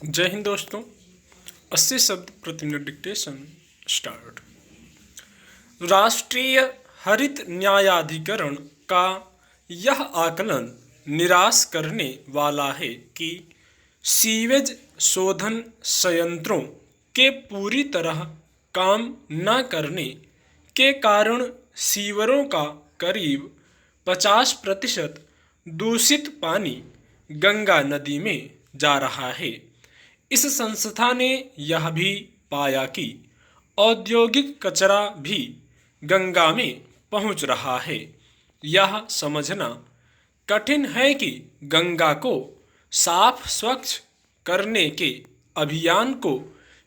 जय हिंद दोस्तों। 80 शब्द प्रति मिनट डिक्टेशन स्टार्ट। राष्ट्रीय हरित न्यायाधिकरण का यह आकलन निराश करने वाला है कि सीवेज शोधन संयंत्रों के पूरी तरह काम न करने के कारण सीवरों का करीब 50% दूषित पानी गंगा नदी में जा रहा है। इस संस्था ने यह भी पाया कि औद्योगिक कचरा भी गंगा में पहुंच रहा है। यह समझना कठिन है कि गंगा को साफ स्वच्छ करने के अभियान को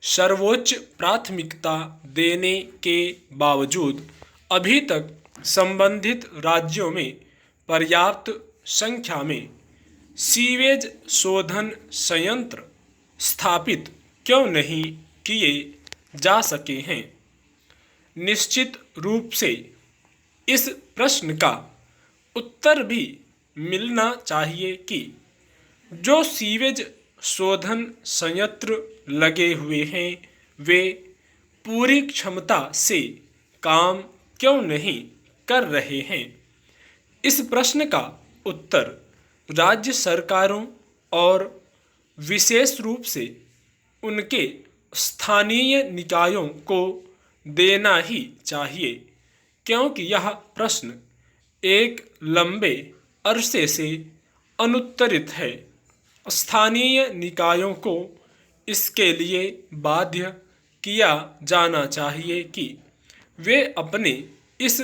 सर्वोच्च प्राथमिकता देने के बावजूद अभी तक संबंधित राज्यों में पर्याप्त संख्या में सीवेज शोधन संयंत्र स्थापित क्यों नहीं किए जा सके हैं। निश्चित रूप से इस प्रश्न का उत्तर भी मिलना चाहिए कि जो सीवेज शोधन संयंत्र लगे हुए हैं वे पूरी क्षमता से काम क्यों नहीं कर रहे हैं। इस प्रश्न का उत्तर राज्य सरकारों और विशेष रूप से उनके स्थानीय निकायों को देना ही चाहिए, क्योंकि यह प्रश्न एक लंबे अरसे से अनुत्तरित है। स्थानीय निकायों को इसके लिए बाध्य किया जाना चाहिए कि वे अपने इस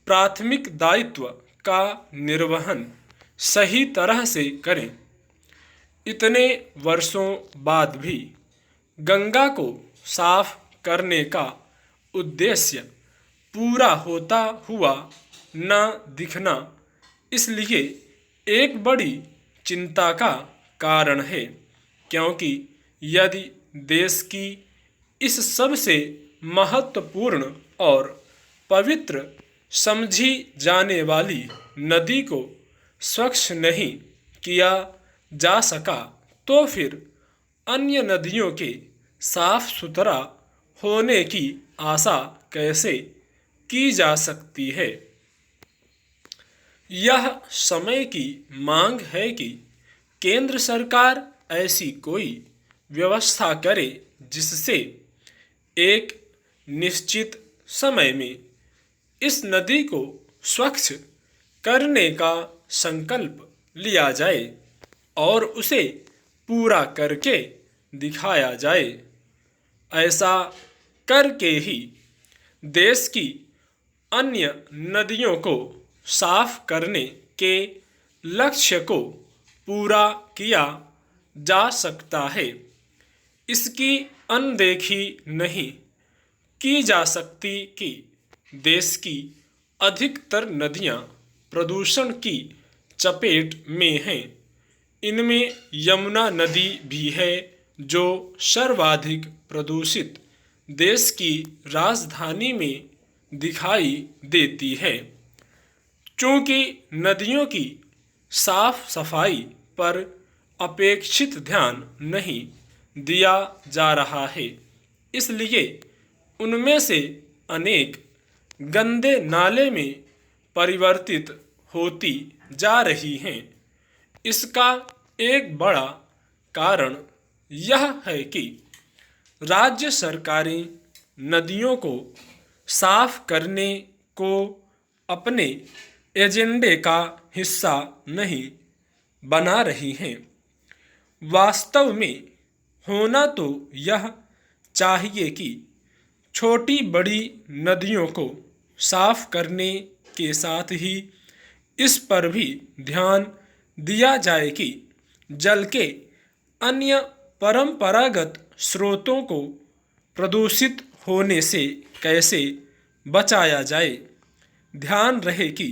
प्राथमिक दायित्व का निर्वहन सही तरह से करें। इतने वर्षों बाद भी गंगा को साफ करने का उद्देश्य पूरा होता हुआ न दिखना इसलिए एक बड़ी चिंता का कारण है, क्योंकि यदि देश की इस सबसे महत्वपूर्ण और पवित्र समझी जाने वाली नदी को स्वच्छ नहीं किया जा सका तो फिर अन्य नदियों के साफ सुथरा होने की आशा कैसे की जा सकती है। यह समय की मांग है कि केंद्र सरकार ऐसी कोई व्यवस्था करे जिससे एक निश्चित समय में इस नदी को स्वच्छ करने का संकल्प लिया जाए और उसे पूरा करके दिखाया जाए। ऐसा करके ही देश की अन्य नदियों को साफ करने के लक्ष्य को पूरा किया जा सकता है। इसकी अनदेखी नहीं की जा सकती कि देश की अधिकतर नदियां प्रदूषण की चपेट में हैं। इनमें यमुना नदी भी है जो सर्वाधिक प्रदूषित देश की राजधानी में दिखाई देती है। चूंकि नदियों की साफ सफाई पर अपेक्षित ध्यान नहीं दिया जा रहा है, इसलिए उनमें से अनेक गंदे नाले में परिवर्तित होती जा रही हैं। इसका एक बड़ा कारण यह है कि राज्य सरकारें नदियों को साफ करने को अपने एजेंडे का हिस्सा नहीं बना रही हैं। वास्तव में होना तो यह चाहिए कि छोटी बड़ी नदियों को साफ करने के साथ ही इस पर भी ध्यान दिया जाए कि जल के अन्य परंपरागत स्रोतों को प्रदूषित होने से कैसे बचाया जाए। ध्यान रहे कि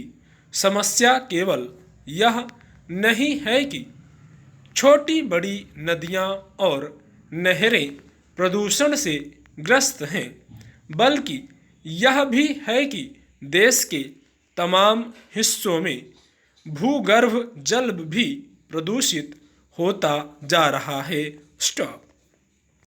समस्या केवल यह नहीं है कि छोटी बड़ी नदियां और नहरें प्रदूषण से ग्रस्त हैं, बल्कि यह भी है कि देश के तमाम हिस्सों में भूगर्भ जल भी प्रदूषित होता जा रहा है। स्टॉप।